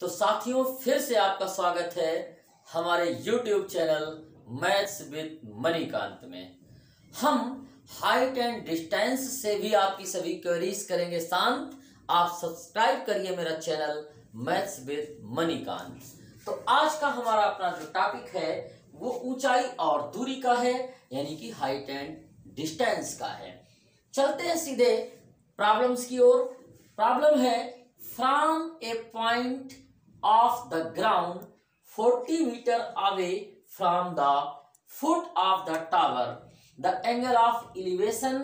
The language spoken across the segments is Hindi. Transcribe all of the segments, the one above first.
तो साथियों, फिर से आपका स्वागत है हमारे YouTube channel maths with Manikant में। हम हाइट एंड डिस्टेंस से भी आपकी सभी क्वेरीज करेंगे शांत। आप सब्सक्राइब करिए मेरा चैनल मैथ्स विद मणिकांत। तो आज का हमारा अपना जो टॉपिक है वो ऊंचाई और दूरी का है, यानी कि हाइट एंड डिस्टेंस का है। चलते हैं सीधे प्रॉब्लम्स की ओर। प्रॉब्लम है from a point of the ground 40 metre away from the foot of the tower the angle of elevation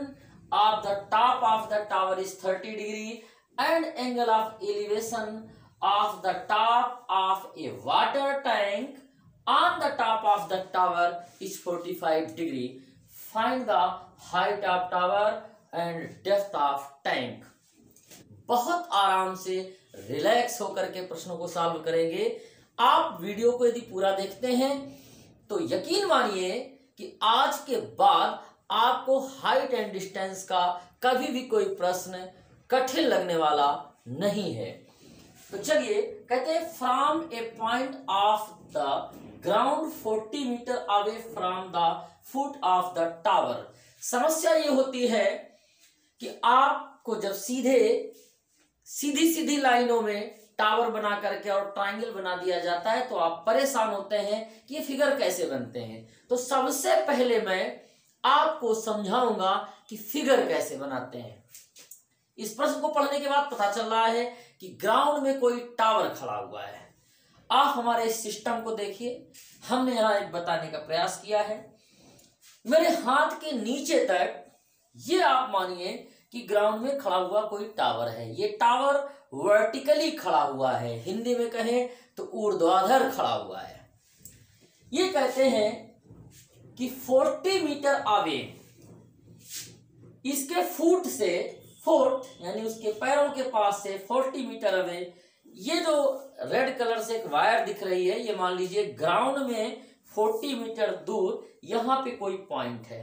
of the top of the tower is 30 degree and angle of elevation of the top of a water tank on the top of the tower is 45 degree. Find the height of tower and depth of tank. बहुत आराम से रिलैक्स होकर के प्रश्नों को सॉल्व करेंगे। आप वीडियो को यदि पूरा देखते हैं तो यकीन मानिए कि आज के बाद आपको हाइट एंड डिस्टेंस का कभी भी कोई प्रश्न कठिन लगने वाला नहीं है। तो चलिए, कहते हैं from a point of the ground 40 metre away from the foot of the tower. समस्या ये होती है कि आपको जब सीधी लाइनों में टावर बना करके और ट्रायंगल बना दिया जाता है तो आप परेशान होते हैं कि ये फिगर कैसे बनते हैं। तो सबसे पहले मैं आपको समझाऊंगा कि फिगर कैसे बनाते हैं। इस प्रश्न को पढ़ने के बाद पता चल रहा है कि ग्राउंड में कोई टावर खड़ा हुआ है। आप हमारे इस सिस्टम को देखिए, हमने यहां एक बताने का प्रयास किया है। मेरे हाथ के नीचे तक ये आप मानिए कि ग्राउंड में खड़ा हुआ कोई टावर है। ये टावर वर्टिकली खड़ा हुआ है, हिंदी में कहें तो ऊर्ध्वाधर खड़ा हुआ है। ये कहते हैं कि 40 मीटर अवे, इसके फुट से फुट यानी उसके पैरों के पास से 40 मीटर अवे, ये जो रेड कलर से एक वायर दिख रही है, ये मान लीजिए ग्राउंड में 40 मीटर दूर यहां पे कोई पॉइंट है।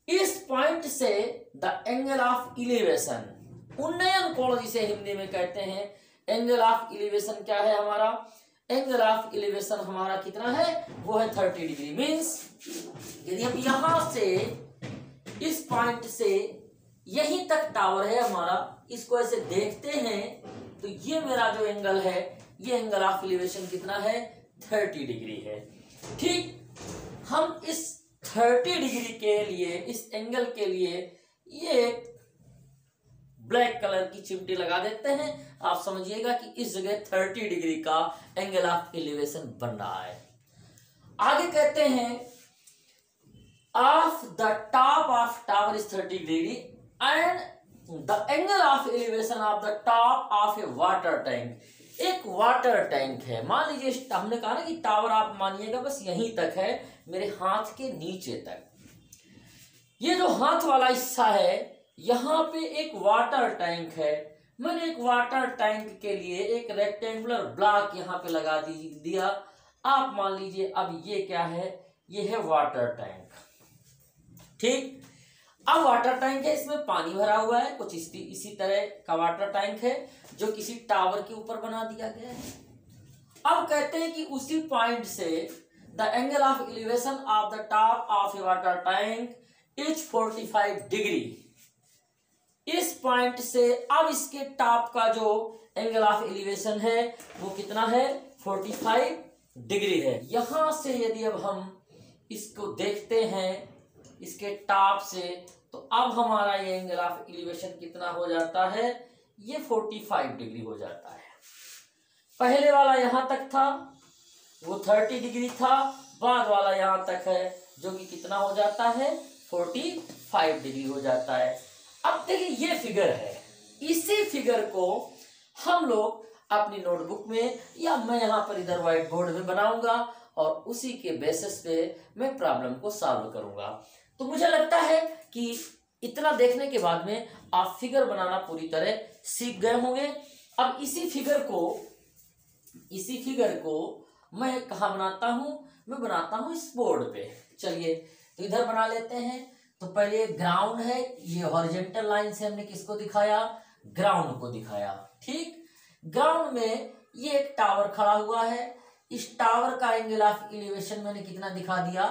इस पॉइंट से द एंगल ऑफ एलिवेशन, उन्नयन कोण जिसे हिंदी में कहते हैं, एंगल ऑफ एलिवेशन क्या है हमारा? एंगल ऑफ एलिवेशन हमारा कितना है? वो है 30 डिग्री। मीन्स यदि हम यहां से इस पॉइंट से यहीं तक टावर है हमारा, इसको ऐसे देखते हैं तो ये मेरा जो एंगल है, ये एंगल ऑफ एलिवेशन कितना है? 30 डिग्री है। ठीक, हम इस 30 डिग्री के लिए, इस एंगल के लिए ये ब्लैक कलर की चिमटी लगा देते हैं। आप समझिएगा कि इस जगह 30 डिग्री का एंगल ऑफ एलिवेशन बन रहा है। आगे कहते हैं of the top of tower is 30 degree and the angle of elevation of the top of a water tank. एक वाटर टैंक है, मान लीजिए हमने कहा ना कि टावर आप मानिएगा बस यहीं तक है, मेरे हाथ के नीचे तक। ये जो हाथ वाला हिस्सा है, यहां पे एक वाटर टैंक है। मैंने एक वाटर टैंक के लिए एक रेक्टेंगुलर ब्लॉक यहां पे लगा दिया। आप मान लीजिए अब ये क्या है? ये है वाटर टैंक। ठीक, अब वाटर टैंक है, इसमें पानी भरा हुआ है, कुछ इसी तरह का वाटर टैंक है जो किसी टावर के ऊपर बना दिया गया है। अब कहते हैं कि उसी पॉइंट से the angle of elevation of the top of a water tank is 45 degree. इस पॉइंट से अब इसके टॉप का जो एंगल ऑफ एलिवेशन है वो कितना है? 45 डिग्री है। यहां से यदि अब हम इसको देखते हैं इसके टॉप से, तो अब हमारा ये एंगल ऑफ एलिवेशन कितना हो जाता है? ये 45 डिग्री हो जाता है। पहले वाला यहां तक था, वो 30 डिग्री था, बाद वाला यहां तक है जो कि कितना हो जाता है? 45 डिग्री हो जाता है। अब देखिए ये फिगर है, इसी फिगर को हम लोग अपनी नोटबुक में या मैं यहां पर इधर व्हाइट बोर्ड में बनाऊंगा और उसी के बेसिस पे मैं प्रॉब्लम को सॉल्व करूंगा। तो मुझे लगता है कि इतना देखने के बाद में आप फिगर बनाना पूरी तरह सीख गए होंगे। अब इसी फिगर को मैं कहाँ बनाता हूं? मैं बनाता हूं इस बोर्ड पे। चलिए, तो इधर बना लेते हैं। तो पहले ग्राउंड है, ये हॉरिजॉन्टल लाइन से हमने किसको दिखाया? ग्राउंड को दिखाया। ठीक, ग्राउंड में ये एक टावर खड़ा हुआ है, इस टावर का एंगल ऑफ एलिवेशन मैंने कितना दिखा दिया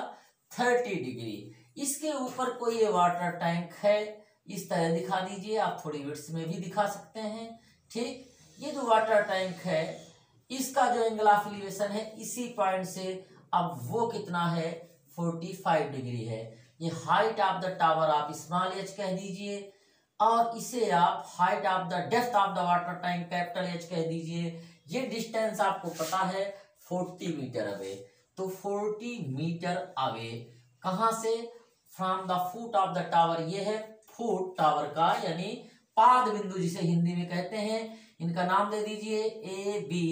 30 डिग्री। इसके ऊपर कोई ये वाटर टैंक है, इस तरह दिखा दीजिए, आप थोड़ी विड्थ में भी दिखा सकते हैं। ठीक, ये जो वाटर टैंक है इसका जो एंगल ऑफ एलिवेशन है इसी पॉइंट से अब वो कितना है 45 डिग्री है। ये हाइट ऑफ द टावर आप स्मॉल एच कह दीजिए और इसे आप height of the depth of the water tank capital H कह दीजिए। ये डिस्टेंस आपको पता है 40 मीटर अवे, तो 40 मीटर अवे कहां से, from the foot of the tower. ये है फुट टावर का यानी पाद बिंदु जिसे हिंदी में कहते हैं। इनका नाम दे दीजिए A B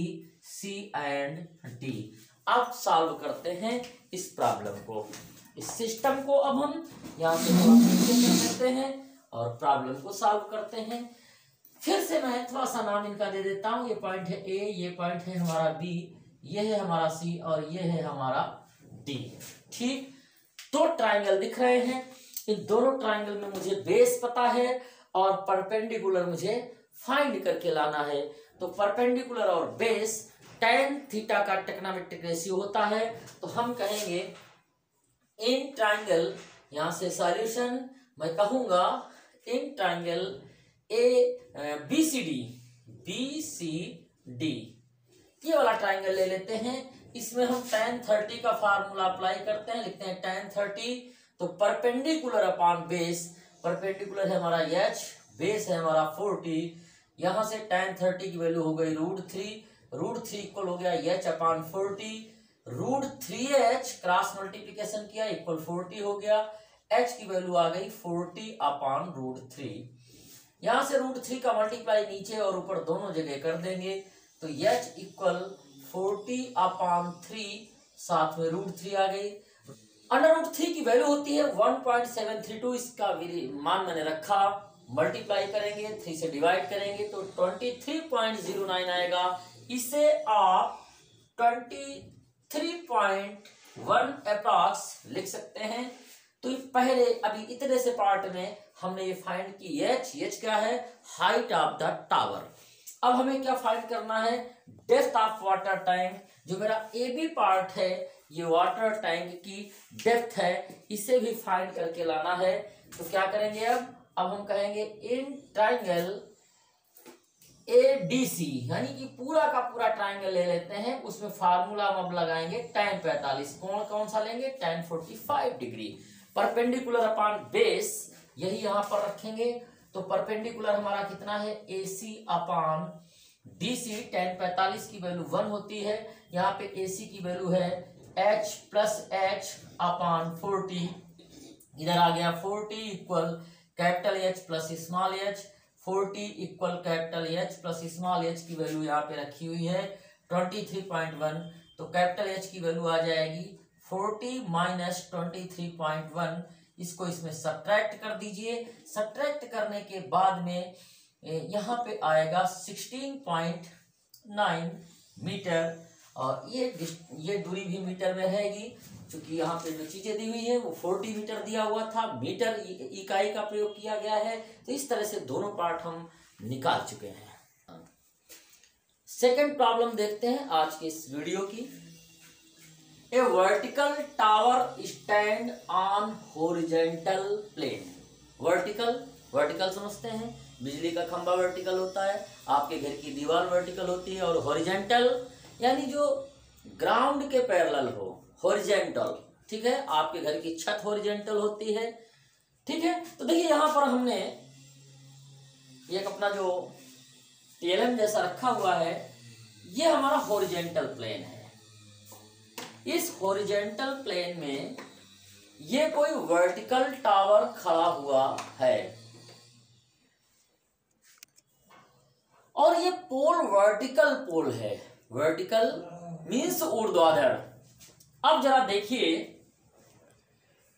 C and D. अब सॉल्व करते हैं इस प्रॉब्लम को, इस सिस्टम को। अब हम यहाँ से कर देते हैं और प्रॉब्लम को सॉल्व करते हैं। फिर से मैं थोड़ा सा नाम इनका दे देता हूँ। ये पॉइंट है ए, ये पॉइंट है हमारा बी, ये है हमारा सी और ये है हमारा डी। ठीक, दो ट्राइंगल दिख रहे हैं, इन दोनों ट्राइंगल में मुझे बेस पता है और परपेंडिकुलर मुझे फाइंड करके लाना है। तो परपेंडिकुलर और बेस tan थीटा का ट्रिग्नोमेट्रिक रेशियो होता है। तो हम कहेंगे इन ट्राइंगल, यहां से सॉल्यूशन मैं कहूंगा in triangle A B C D, ये वाला ट्राइंगल ले लेते हैं। इसमें हम tan 30 का फार्मूला अप्लाई करते हैं, लिखते हैं tan 30। तो परपेंडिकुलर अपॉन बेस, परपेंडिकुलर है हमारा h, बेस है हमारा 40। यहां से tan 30 की वैल्यू हो गई √3 इक्वल हो गया h upon 40। √3h cross multiplication किया इक्वल 40 हो गया, h की वैल्यू आ गई 40 अपॉन √3। यहां से √3 का मल्टीप्लाई नीचे और ऊपर दोनों जगह कर देंगे तो h इक्वल 40 अपॉन 3, साथ में √3 आ गई। √3 की वैल्यू होती है 1.732, इसका मान मैंने रखा, मल्टीप्लाई करेंगे 3 से डिवाइड करेंगे तो 23.09 आएगा। इसे आप 23.1 अप्रॉक्स लिख सकते हैं। तो पहले अभी इतने से पार्ट में हमने ये फाइंड की h क्या है, हाइट ऑफ द टावर। अब हमें क्या फाइंड करना है, डेप्थ ऑफ वाटर टैंक। जो मेरा ए बी पार्ट है ये वाटर टैंक की डेप्थ है, इसे भी फाइंड करके लाना है। तो क्या करेंगे अब हम कहेंगे इन ट्राइंगल ए डी सी, यानी कि पूरा का पूरा ट्राइंगल ले लेते हैं, उसमें फार्मूला हम अब लगाएंगे tan 45। कोण कौन सा लेंगे, tan 45 degree. Perpendicular upon base यही यहां पर रखेंगे। तो परपेंडिकुलर हमारा कितना है, AC अपॉन DC। tan 45 की वैल्यू 1 होती है, यहाँ पे AC की वैल्यू है h प्लस h अपॉन 40। इधर आ गया 40 equal capital H plus small h, 40 equal capital H plus small h की वैल्यू यहाँ पे रखी हुई है 23.1। तो कैपिटल H की वैल्यू आ जाएगी 40 माइनस 23.1। इसको इसमें सब्ट्रैक्ट कर दीजिए। सब्ट्रैक्ट करने के बाद में यहाँ पे आएगा 16.9 मीटर और ये दूरी भी मीटर में रहेगी, क्योंकि यहाँ पे जो चीजें दी हुई है वो 40 मीटर दिया हुआ था, मीटर इकाई का प्रयोग किया गया है। तो इस तरह से दोनों पार्ट हम निकाल चुके हैं। सेकंड प्रॉब्लम देखते हैं आज के इस वीडियो की। A vertical tower stand on horizontal plane. Vertical समझते हैं, बिजली का खंभा वर्टिकल होता है, आपके घर की दीवार वर्टिकल होती है, और हॉरिजॉन्टल यानी जो ग्राउंड के पैरेलल हो, हॉरिजॉन्टल। ठीक है, आपके घर की छत हॉरिजॉन्टल होती है। ठीक है, तो देखिए यहां पर हमने एक अपना जो टेलम जैसा रखा हुआ है, ये हमारा हॉरिजॉन्टल प्लेन है। इस हॉरिजॉन्टल प्लेन में ये कोई वर्टिकल टावर खड़ा हुआ है और ये पोल वर्टिकल पोल है। वर्टिकल मीन्स ऊर्ध्वाधर। अब जरा देखिए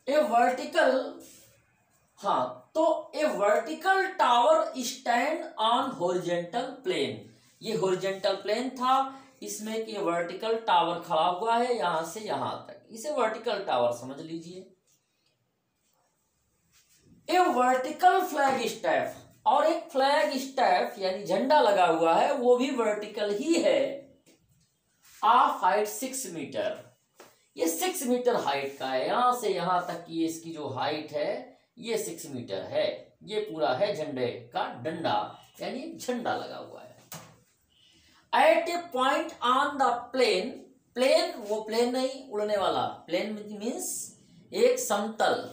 ए वर्टिकल, तो a vertical tower stand on horizontal plane. ये हॉरिजॉन्टल प्लेन था, इसमें कि वर्टिकल टावर खड़ा हुआ है यहां से यहां तक, इसे वर्टिकल टावर समझ लीजिए। ए वर्टिकल फ्लैग स्टैफ, और एक फ्लैग स्टैफ यानी झंडा लगा हुआ है, वो भी वर्टिकल ही है। ऑफ हाइट 6 मीटर, ये 6 मीटर हाइट का है, यहां से यहां तक की इसकी जो हाइट है ये 6 मीटर है। ये पूरा है झंडे का डंडा, यानी झंडा लगा हुआ है। At a point on the plane, plane वो प्लेन नहीं उड़ने वाला, प्लेन मीन्स एक समतल।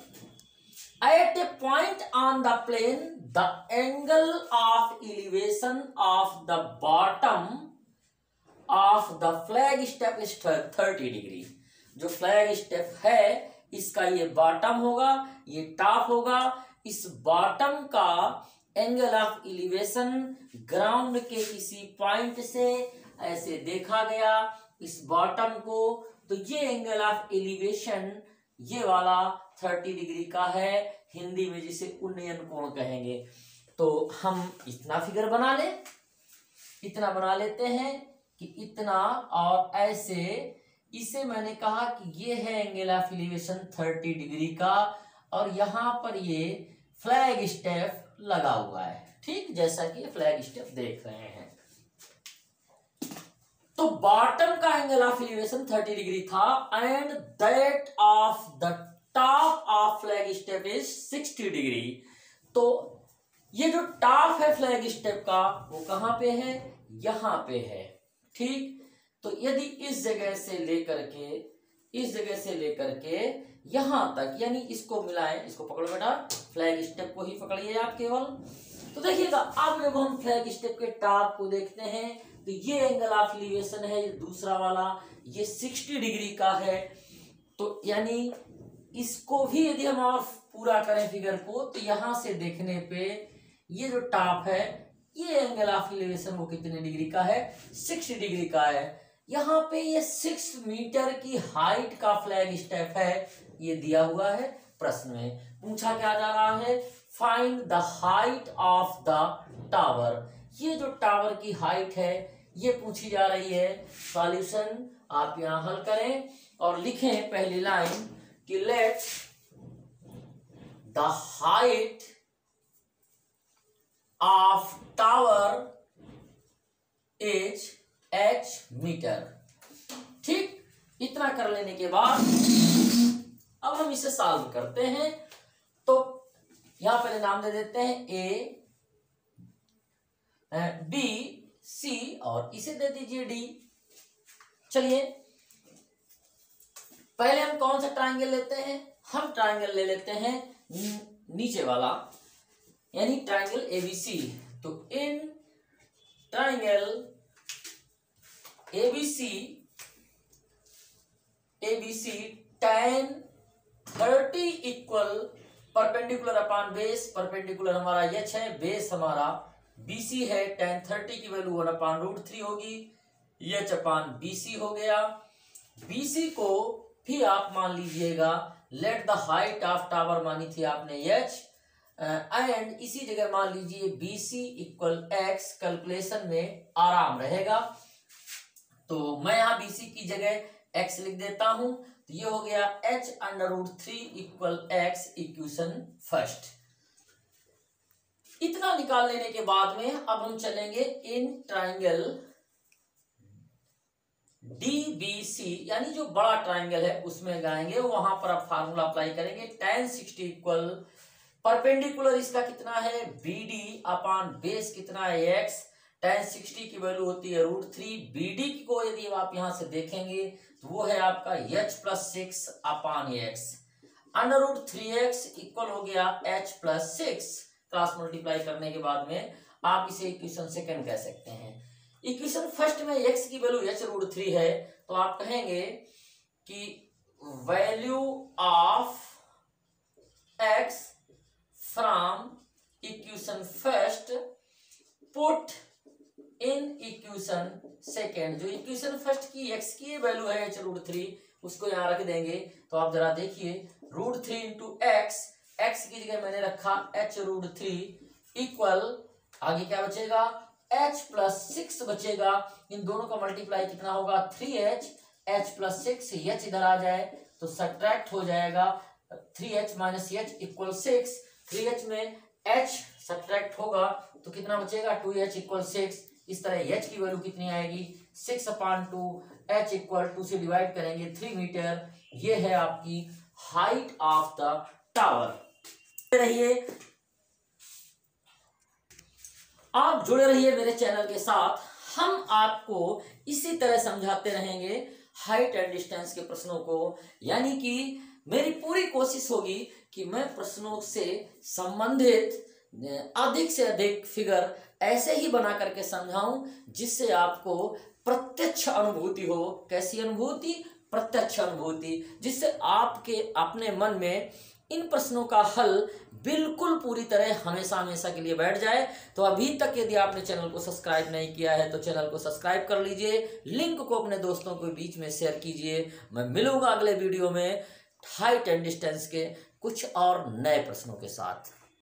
At a point on the plane the angle of elevation of the bottom of the flag step is 30 degree. जो फ्लैग स्टेप है इसका ये बॉटम होगा, ये टॉप होगा। इस बॉटम का एंगल ऑफ एलिवेशन ग्राउंड के किसी पॉइंट से ऐसे देखा गया इस बॉटम को, तो ये एंगल ऑफ एलिवेशन ये वाला 30 डिग्री का है, हिंदी में जिसे उन्नयन कोण कहेंगे। तो हम इतना फिगर बना ले, इतना बना लेते हैं कि इतना, और ऐसे इसे मैंने कहा कि ये है एंगल ऑफ एलिवेशन 30 डिग्री का, और यहां पर ये फ्लैग स्टेप लगा हुआ है, ठीक जैसा कि फ्लैग स्टेप देख रहे हैं। तो बॉटम का एंगल ऑफ एलिवेशन 30 डिग्री था, and that of the top of flag step is 60 degree. तो ये जो टॉप है फ्लैग स्टेप का वो कहां पे है, यहां पे है, ठीक। तो यदि इस जगह से लेकर के इस जगह से लेकर के यहां तक, यानी इसको मिलाएं, इसको पकड़ो बेटा, फ्लैग स्टेप को ही पकड़िए आप केवल। तो देखिएगा अब जब हम फ्लैग स्टेप के टॉप को देखते हैं तो ये एंगल ऑफ एलिवेशन है, ये दूसरा वाला ये 60 डिग्री का है। तो यानी इसको भी यदि हम और पूरा करें फिगर को, तो यहां से देखने पे ये जो टॉप है ये एंगल ऑफ एलिवेशन वो कितने डिग्री का है, 60 डिग्री का है। यहाँ पे ये 6 मीटर की हाइट का फ्लैग स्टेप है, ये दिया हुआ है प्रश्न में। पूछा क्या जा रहा है, find the height of the tower. ये जो टावर की हाइट है ये पूछी जा रही है। सॉल्यूशन आप यहां हल करें और लिखें पहली लाइन कि let the height of tower is h metre, ठीक। इतना कर लेने के बाद अब हम इसे सॉल्व करते हैं। तो यहां पहले नाम दे देते हैं ए, बी, सी और इसे दे दीजिए डी। चलिए पहले हम कौन सा ट्रायंगल लेते हैं, हम ट्रायंगल ले लेते हैं नीचे वाला, यानी ट्रायंगल एबीसी। तो in triangle ABC tan 30 equal perpendicular upon base, perpendicular हमारा एच है, बेस हमारा बीसी है, tan 30 की वैल्यू 1/√3 होगी, एच अपॉन बीसी हो गया। बीसी को भी आप मान लीजिएगा, late the height of tower मानी थी आपने एच, एंड इसी जगह मान लीजिए BC इक्वल एक्स, कैलकुलेशन में आराम रहेगा। तो मैं यहां BC की जगह x लिख देता हूं, तो ये हो गया h√3 equal x, equation first. इतना निकाल लेने के बाद में अब हम चलेंगे इन ट्रायंगल DBC, यानी जो बड़ा ट्रायंगल है उसमें जाएंगे, वहां पर आप फार्मूला अप्लाई करेंगे। tan 60 इक्वल परपेंडिकुलर इसका कितना है BD अपॉन बेस कितना है x, tan 60 की वैल्यू होती है √3। BD को यदि आप यहां से देखेंगे तो वो है आपका h+6 upon x, √3x equal हो गया h+6। क्रॉस मल्टीप्लाई करने के बाद में आप इसे इक्वेशन सेकंड कह सकते हैं। इक्वेशन फर्स्ट में x की वैल्यू h√3 है, तो आप कहेंगे कि value of x from equation first put in equation second. जो इक्वेशन फर्स्ट की x की वैल्यू है h√3 उसको यहां रख देंगे। तो आप जरा देखिए √3 इंटू x की जगह मैंने रखा h√3 इक्वल, आगे क्या बचेगा h+6 बचेगा। इन दोनों का मल्टीप्लाई कितना होगा 3h, h+6 h इधर आ जाए तो सब्ट्रैक्ट हो जाएगा, 3h - h इक्वल 6। 3h में h सब्ट्रैक्ट होगा तो कितना बचेगा 2h इक्वल 6। इस तरह h की वैल्यू कितनी आएगी 6/2, h इक्वल टू से डिवाइड करेंगे 3 मीटर। ये है आपकी हाइट ऑफ द टावर। रहिए, आप जुड़े रहिए मेरे चैनल के साथ। हम आपको इसी तरह समझाते रहेंगे हाइट एंड डिस्टेंस के प्रश्नों को, यानी कि मेरी पूरी कोशिश होगी कि मैं प्रश्नों से संबंधित अधिक से अधिक फिगर ऐसे ही बना करके समझाऊं जिससे आपको प्रत्यक्ष अनुभूति हो। कैसी अनुभूति? प्रत्यक्ष अनुभूति, जिससे आपके अपने मन में इन प्रश्नों का हल बिल्कुल पूरी तरह हमेशा हमेशा के लिए बैठ जाए। तो अभी तक यदि आपने चैनल को सब्सक्राइब नहीं किया है तो चैनल को सब्सक्राइब कर लीजिए, लिंक को अपने दोस्तों के बीच में शेयर कीजिए। मैं मिलूंगा अगले वीडियो में हाइट एंड डिस्टेंस के कुछ और नए प्रश्नों के साथ।